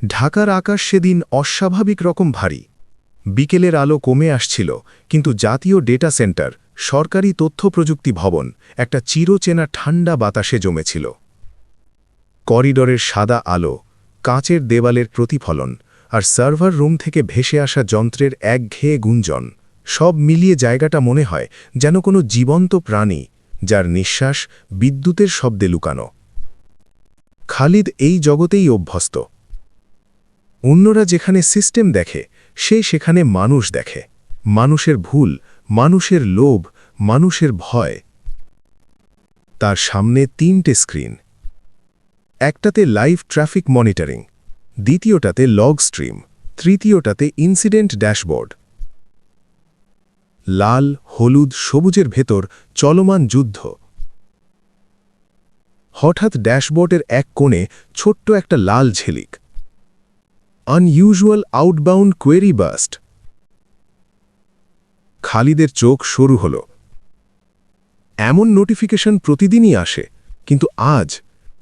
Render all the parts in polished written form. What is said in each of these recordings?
ঢাকার আকাশ সেদিন অস্বাভাবিক রকম ভারী। বিকেলের আলো কমে আসছিল, কিন্তু জাতীয় ডেটা সেন্টার, সরকারি তথ্য প্রযুক্তি ভবন একটা চিরচেনা ঠান্ডা বাতাসে জমেছিল। করিডরের সাদা আলো, কাঁচের দেওয়ালের প্রতিফলন আর সার্ভার রুম থেকে ভেসে আসা যন্ত্রের একঘেয়ে গুঞ্জন, সব মিলিয়ে জায়গাটা মনে হয় যেন কোনো জীবন্ত প্রাণী, যার নিঃশ্বাস বিদ্যুতের শব্দে লুকানো। খালিদ এই জগতেই অভ্যস্ত। অন্যরা যেখানে সিস্টেম দেখে, সে সেখানে মানুষ দেখে। মানুষের ভুল, মানুষের লোভ, মানুষের ভয়। তার সামনে 3টে স্ক্রিন। একটাতে লাইভ ট্রাফিক মনিটরিং, দ্বিতীয়টাতে লগ স্ট্রিম, তৃতীয়টাতে ইনসিডেন্ট ড্যাশবোর্ড। লাল, হলুদ, সবুজের ভেতর চলমান যুদ্ধ। হঠাৎ ড্যাশবোর্ডের এক কোণে ছোট্ট একটা লাল ঝিলিক। Unusual outbound query burst. খালিদের চোখ সরু হল। এমন নোটিফিকেশন প্রতিদিনই আসে, কিন্তু আজ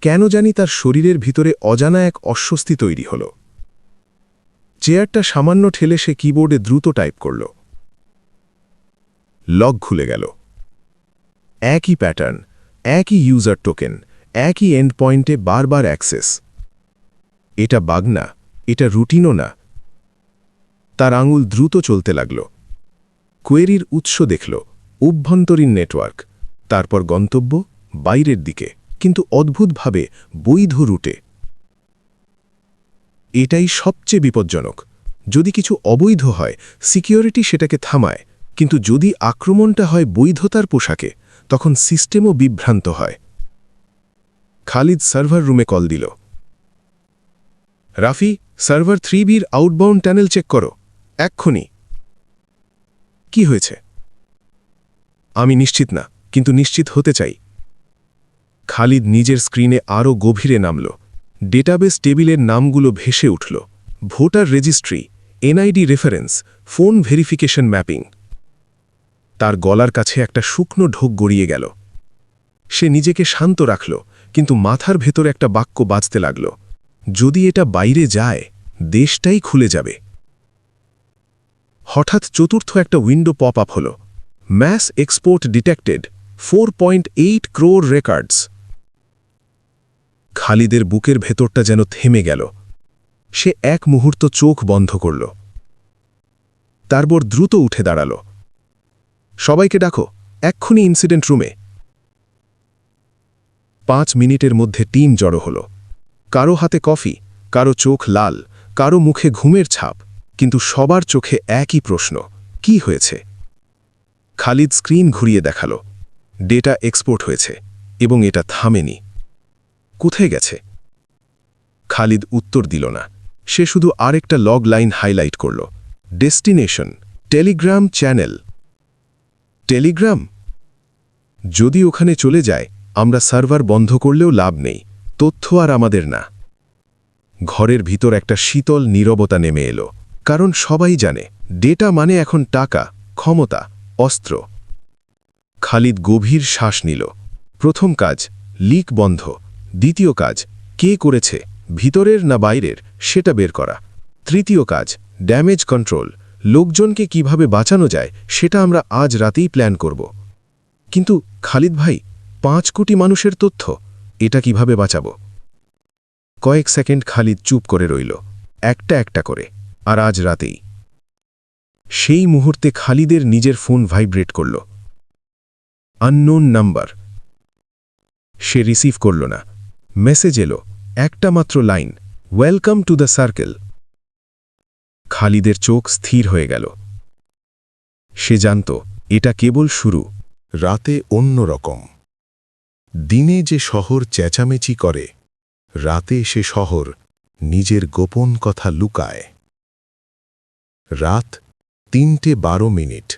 কেন জানি তার শরীরের ভিতরে অজানা এক অস্বস্তি তৈরি হল। চেয়ারটা সামান্য ঠেলে সে কিবোর্ডে দ্রুত টাইপ করল। লগ খুলে গেল। একই প্যাটার্ন, একই ইউজার টোকেন, একই এন্ড পয়েন্টে বারবার অ্যাক্সেস। এটা বাগ না, এটা রুটিনও না। তার আঙুল দ্রুত চলতে লাগল। কোয়েরির উৎস দেখল, অভ্যন্তরীণ নেটওয়ার্ক, তারপর গন্তব্য বাইরের দিকে, কিন্তু অদ্ভুতভাবে বৈধ রুটে। এটাই সবচেয়ে বিপজ্জনক। যদি কিছু অবৈধ হয়, সিকিউরিটি সেটাকে থামায়, কিন্তু যদি আক্রমণটা হয় বৈধতার পোশাকে, তখন সিস্টেমও বিভ্রান্ত হয়। খালিদ সার্ভার রুমে কল দিল। রাফি, সার্ভার 3বির আউটবাউন্ড টানেল চেক করো, এক্ষুনি। কি হয়েছে? আমি নিশ্চিত না, কিন্তু নিশ্চিত হতে চাই। খালিদ নিজের স্ক্রিনে আরও গভীরে নামল। ডেটাবেস টেবিলের নামগুলো ভেসে উঠল। Voter registry, NID reference, phone verification mapping. তার গলার কাছে একটা শুকনো ঢোক গড়িয়ে গেল। সে নিজেকে শান্ত রাখল, কিন্তু মাথার ভেতর একটা বাক্য বাজতে লাগল। যদি এটা বাইরে যায়, দেশটাই খুলে যাবে। হঠাৎ চতুর্থ একটা উইন্ডো পপ আপ হল। Mass export detected, 4.8 crore records. খালিদের বুকের ভেতরটা যেন থেমে গেল। সে এক মুহূর্ত চোখ বন্ধ করল। তারপর দ্রুত উঠে দাঁড়াল। সবাইকে ডাকো, এক্ষুনি ইনসিডেন্ট রুমে। 5 মিনিটের মধ্যে টিম জড়ো হল। কারো হাতে কফি, কারো চোখ লাল, কারো মুখে ঘুমের ছাপ, কিন্তু সবার চোখে একই প্রশ্ন, কি হয়েছে? খালিদ স্ক্রিন ঘুরিয়ে দেখাল। ডেটা এক্সপোর্ট হয়েছে, এবং এটা থামেনি। কোথায় গেছে? খালিদ উত্তর দিল না। সে শুধু আরেকটা লগ লাইন হাইলাইট করল। Destination, Telegram channel. টেলিগ্রাম? যদি ওখানে চলে যায়, আমরা সার্ভার বন্ধ করলেও লাভ নেই, তথ্য আর আমাদের না। ঘরের ভিতর একটা শীতল নীরবতা নেমে এলো, কারণ সবাই জানে ডেটা মানে এখন টাকা, ক্ষমতা, অস্ত্র। খালিদ গভীর শ্বাস নিল। প্রথম কাজ, লিক বন্ধ। দ্বিতীয় কাজ, কে করেছে, ভিতরের না বাইরের, সেটা বের করা। তৃতীয় কাজ, ড্যামেজ কন্ট্রোল। লোকজনকে কিভাবে বাঁচানো যায়, সেটা আমরা আজ রাতেই প্ল্যান করব। কিন্তু খালিদ ভাই, 5 কোটি মানুষের তথ্য, এটা কিভাবে বাঁচাবো? কয়েক সেকেন্ড খালিদ চুপ করে রইল, একটা একটা করে। আর আজ রাতেই। সেই মুহূর্তে খালিদের নিজের ফোন ভাইব্রেট করল। Unknown number. সে রিসিভ করল না। মেসেজ এলো, একটা মাত্র line, welcome to the circle. খালিদের চোখ স্থির হয়ে গেল। সে জানত এটা কেবল শুরু। রাতে অন্য রকম। দিনে যে শহর চেঁচামেচি করে, রাতে সে শহর নিজের গোপন কথা লুকায়। রাত 3:12।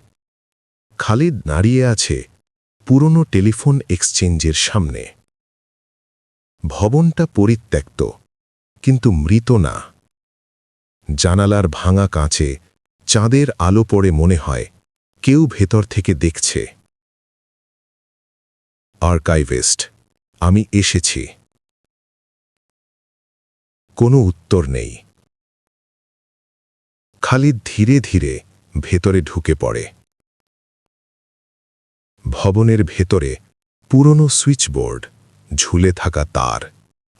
খালিদ দাঁড়িয়ে আছে পুরনো টেলিফোন এক্সচেঞ্জের সামনে। ভবনটা পরিত্যক্ত, কিন্তু মৃত না। জানালার ভাঙা কাঁচে চাঁদের আলো পড়ে মনে হয় কেউ ভেতর থেকে দেখছে। আর্কাইভিস্ট, আমি এসেছি। কোনো উত্তর নেই। খালিদ ধীরে ধীরে ভেতরে ঢুকে পড়ে। ভবনের ভেতরে পুরনো সুইচবোর্ড, ঝুলে থাকা তার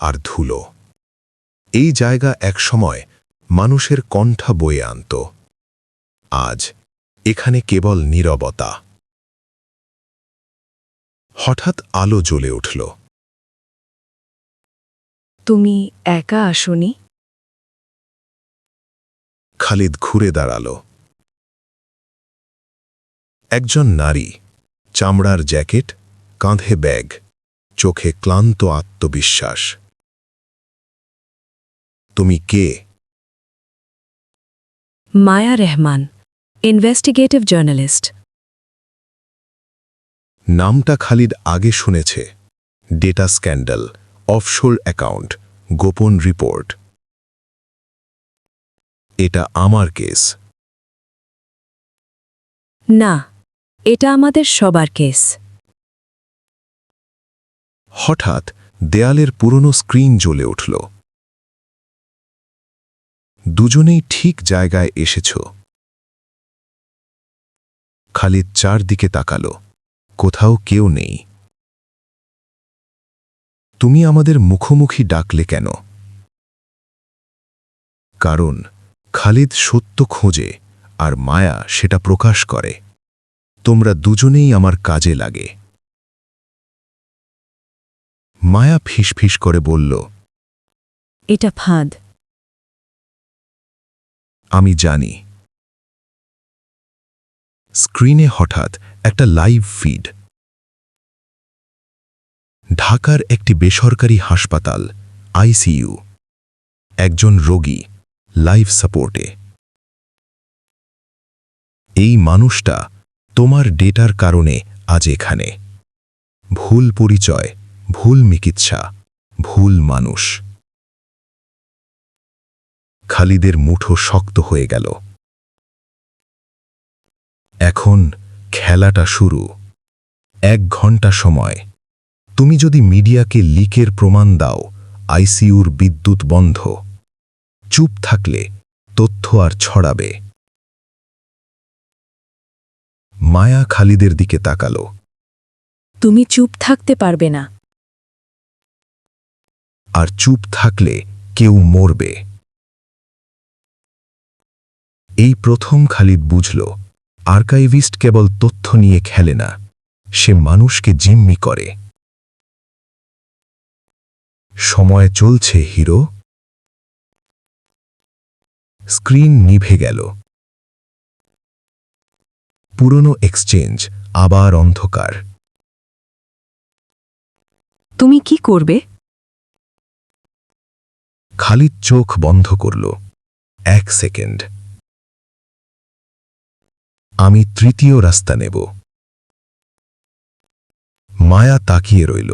আর ধুলো। এই জায়গা একসময় মানুষের কণ্ঠা বয়ে আনত। আজ এখানে কেবল নীরবতা। হঠাৎ আলো জ্বলে উঠল। তুমি একা আসোনি? খালিদ ঘুরে দাঁড়াল। একজন নারী, চামড়ার জ্যাকেট, কাঁধে ব্যাগ, চোখে ক্লান্ত আত্মবিশ্বাস। তুমি কে? মায়া রহমান, ইনভেস্টিগেটিভ জার্নালিস্ট। নামটা খালিদ আগে শুনেছে। ডেটা স্ক্যান্ডাল, অফশোর অ্যাকাউন্ট, গোপন রিপোর্ট। এটা আমার কেস। না, এটা আমাদের সবার কেস। হঠাৎ দেয়ালের পুরনো স্ক্রিন জ্বলে উঠল। দুজনেই ঠিক জায়গায় এসেছ। খালিদ চারদিকে তাকাল। কোথাও কেউ নেই। তুমি আমাদের মুখোমুখি ডাকলে কেন? কারণ খালিদ সত্য খোঁজে আর মায়া সেটা প্রকাশ করে। তোমরা দুজনেই আমার কাজে লাগে। মায়া ফিসফিস করে বলল, এটা ফাঁদ। আমি জানি। স্ক্রিনে হঠাৎ একটা লাইভ ফিড। ঢাকার একটি বেসরকারি হাসপাতাল, আইসিইউ। একজন রোগী লাইফ সাপোর্টে। এই মানুষটা তোমার ডেটার কারণে আজ এখানে। ভুল পরিচয়, ভুল চিকিৎসা, ভুল মানুষ। খালিদের মুঠো শক্ত হয়ে গেল। এখন খেলাটা শুরু। 1 ঘন্টা সময়। তুমি যদি মিডিয়াকে লিকের প্রমাণ দাও, আইসিইউর বিদ্যুৎ বন্ধ। চুপ থাকলে তথ্য আর ছড়াবে। মায়া খালিদের দিকে তাকাল। তুমি চুপ থাকতে পারবে না। আর চুপ থাকলে কেউ মরবে। এই প্রথম খালিদ বুঝল, আর্কাইভিস্ট কেবল তথ্য নিয়ে খেলে না, সে মানুষকে জিম্মি করে। সময় চলছে হিরো। স্ক্রিন নিভে গেল। পুরনো এক্সচেঞ্জ, আবার অন্ধকার। তুমি কি করবে? খালিদ চোখ বন্ধ করল। 1 সেকেন্ড। আমি তৃতীয় রাস্তা নেব। মায়া তাকিয়ে রইল।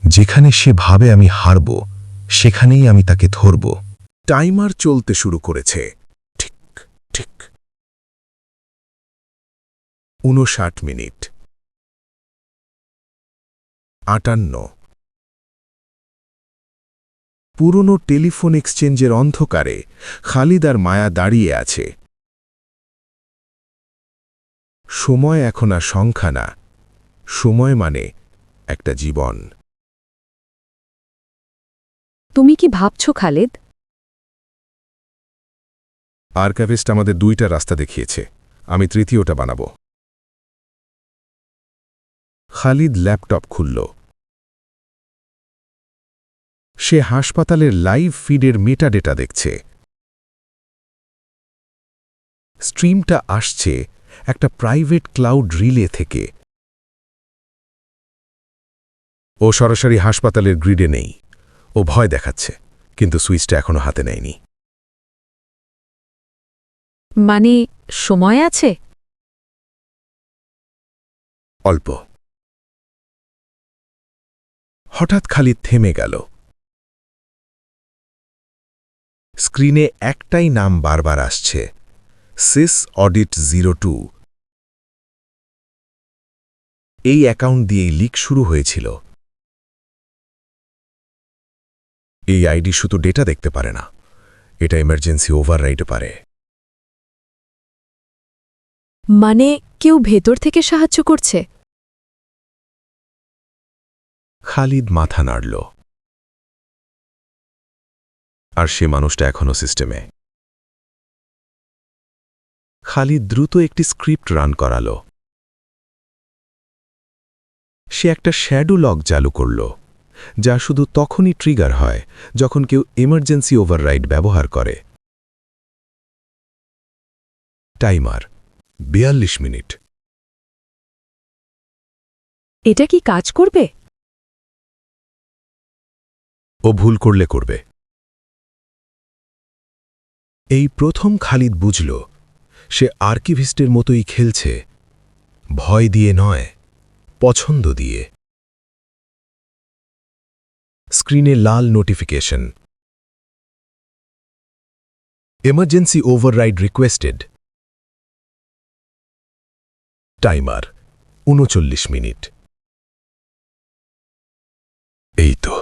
যেখানে সে ভাবে আমি হারব, সেখানেই আমি তাকে ধরব। টাইমার চলতে শুরু করেছে। ঠিক ঠিক 59 মিনিট। 58। পুরনো টেলিফোন এক্সচেঞ্জের অন্ধকারে খালিদ আর মায়া দাঁড়িয়ে আছে। সময় এখন আর সংখ্যা না, সময় মানে একটা জীবন। তুমি কি ভাবছো খালিদ? আর্কাইভিস্ট আমাদের 2টা রাস্তা দেখিয়েছে, আমি তৃতীয়টা বানাবো। খালিদ ল্যাপটপ খুলল। সে হাসপাতালের লাইভ ফিডের মেটাডেটা দেখছে। স্ট্রিমটা আসছে একটা প্রাইভেট ক্লাউড রিলে থেকে। ও সরাসরি হাসপাতালের গ্রিডে নেই। ও ভয় দেখাচ্ছে, কিন্তু সুইচটা এখনো হাতে নেয়নি। মানে সময় আছে? অল্প। হঠাৎ খালিদ থেমে গেল। স্ক্রিনে একটাই নাম বারবার আসছে, সিস অডিট 02। এই অ্যাকাউন্ট দিয়েই লিক শুরু হয়েছিল। এই আইডি শুধু ডেটা দেখতে পারে না, এটা এমার্জেন্সি ওভাররাইডও পারে। মানে কেউ ভেতর থেকে সাহায্য করছে? খালিদ মাথা নাড়ল। আর সে মানুষটা এখনও সিস্টেমে। খালিদ দ্রুত একটি স্ক্রিপ্ট রান করাল। সে একটা শ্যাডো লক চালু করল, যা শুধু তখনই ট্রিগার হয় যখন কেউ এমার্জেন্সি ওভাররাইড ব্যবহার করে। Timer 42 minute. এটা কি কাজ করবে? ও ভুল করলে করবে। এই প্রথম খালিদ বুঝল সে আর্কিভিস্টের মতোই খেলছে, ভয় দিয়ে নয়, পছন্দ দিয়ে। স্ক্রিনে লাল notification, emergency override requested. Timer 39 মিনিট। এই তো।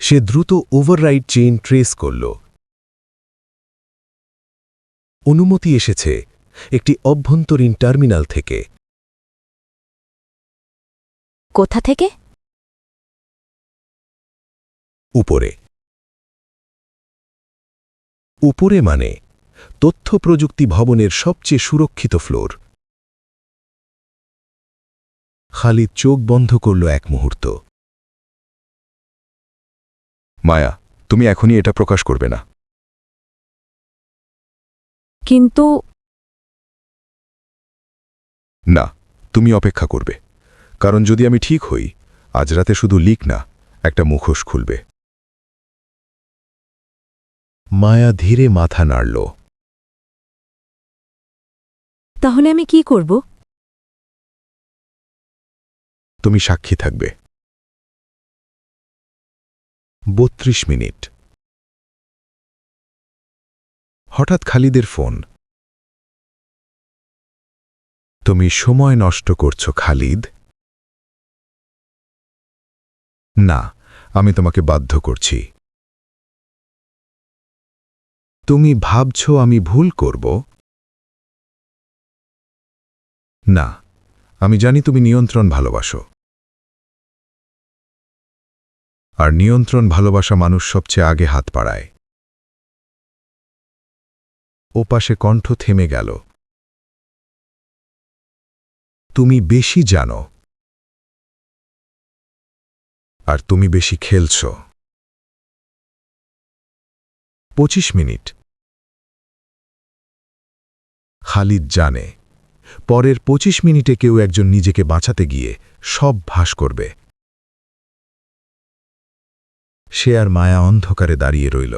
সে দ্রুত ওভাররাইড চেইন ট্রেস করল। অনুমতি এসেছে একটি অভ্যন্তরীণ টার্মিনাল থেকে। কোথা থেকে? উপরে। উপরে মানে তথ্য প্রযুক্তি ভবনের সবচেয়ে সুরক্ষিত ফ্লোর। খালিদ চোখ বন্ধ করল এক মুহূর্ত। মায়া, তুমি এখনই এটা প্রকাশ করবে না। কিন্তু না, তুমি অপেক্ষা করবে, কারণ যদি আমি ঠিক হই, আজ রাতে শুধু লিক না, একটা মুখোশ খুলবে। মায়া ধীরে মাথা নাড়ল। তাহলে আমি কি করব? তুমি সাক্ষী থাকবে। 32 মিনিট। হঠাৎ খালিদের ফোন। তুমি সময় নষ্ট করছো খালিদ। না, আমি তোমাকে বাধ্য করছি। তুমি ভাবছো আমি ভুল করব? না, আমি জানি তুমি নিয়ন্ত্রণ ভালোবাসো। আর নিয়ন্ত্রণ ভালোবাসা মানুষ সবচেয়ে আগে হাত বাড়ায়। ওপাশে কণ্ঠ থেমে গেল। তুমি বেশি জানো, আর তুমি বেশি খেলছ। 25 মিনিট। খালিদ জানে পরের 25 মিনিটে কেউ একজন নিজেকে বাঁচাতে গিয়ে সব ভাস করবে। সে আর মায়া অন্ধকারে দাঁড়িয়ে রইল।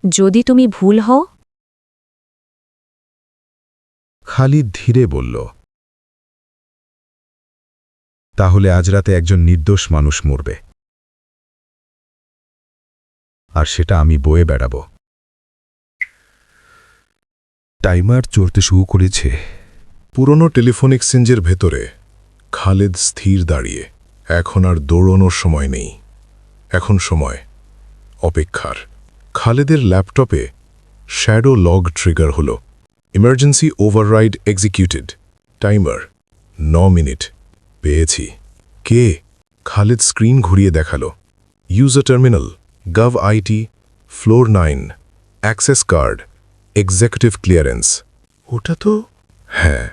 যদি তুমি ভুল হও? খালিদ ধীরে বলল, তাহলে আজ রাতে একজন নির্দোষ মানুষ মরবে, আর সেটা আমি বয়ে বেড়াব। টাইমার চড়তে শুরু করেছে। পুরনো টেলিফোন এক্সচেঞ্জের ভেতরে খালিদ স্থির দাঁড়িয়ে। এখন আর দৌড়ানোর সময় নেই, এখন সময় অপেক্ষার। খালিদের ল্যাপটপে শ্যাডো লগ ট্রিগার হল। Emergency override executed. Timer 9 minute. পেয়েছি। কে? খালিদ স্ক্রিন ঘুরিয়ে দেখালো। User terminal, gov IT, floor 9, access card, executive clearance. ওটা তো? হ্যাঁ,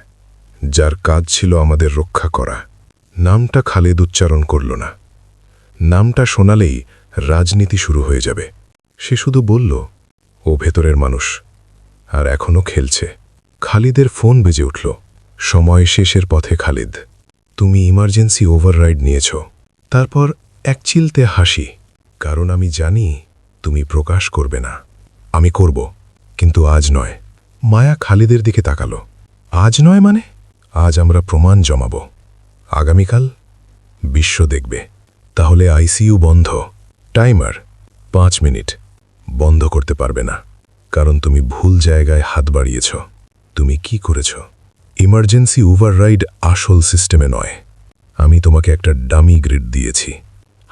যার কাজ ছিল আমাদের রক্ষা করা। নামটা খালিদ উচ্চারণ করল না। নামটা শোনালেই রাজনীতি শুরু হয়ে যাবে। সে শুধু বলল, ও ভেতরের মানুষ, আর এখনও খেলছে। খালিদের ফোন বেজে উঠল। সময় শেষের পথে খালিদ। তুমি ইমার্জেন্সি ওভাররাইড নিয়েছ। তারপর এক চিলতে হাসি, কারণ আমি জানি তুমি প্রকাশ করবে না। আমি করব, কিন্তু আজ নয়। মায়া খালিদের দিকে তাকালো। আজ নয় মানে? আজ আমরা প্রমাণ জমাব। আগামীকাল বিশ্ব দেখবে। তাহলে আইসিইউ বন্ধ। Timer 5 minute. বন্ধ করতে পারবে না, কারণ তুমি ভুল জায়গায় হাত বাড়িয়েছ। তুমি কি করেছ? ইমার্জেন্সি ওভাররাইড আসল সিস্টেমে নয়। আমি তোমাকে একটা ডামি গ্রিড দিয়েছি।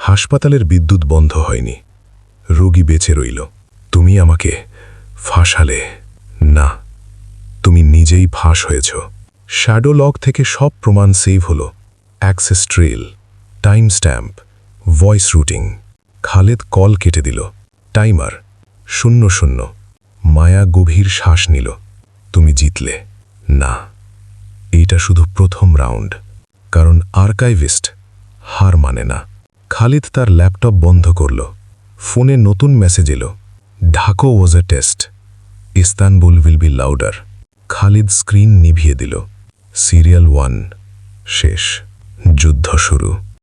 হাসপাতালের বিদ্যুৎ বন্ধ হয়নি, রোগী বেঁচে রইল। তুমি আমাকে ফাঁসালে। না, তুমি নিজেই ফাঁস হয়েছ। শ্যাডো লগ থেকে সব প্রমাণ সেভ হলো, access trail, time stamp, voice routing. Khaled call কেটে দিল। টাইমার 00। মায়া গভীর শ্বাস নিল। তুমি জিতলে। না, এইটা শুধু প্রথম রাউন্ড, কারণ আর্কাইভিস্ট হার মানে না। খালিদ তার ল্যাপটপ বন্ধ করল। ফোনে নতুন মেসেজ এলো, Dhaka was a test, Istanbul will be louder. Khalid screen নিভিয়ে দিল। সিরিয়াল 1 শেষ, যুদ্ধ শুরু।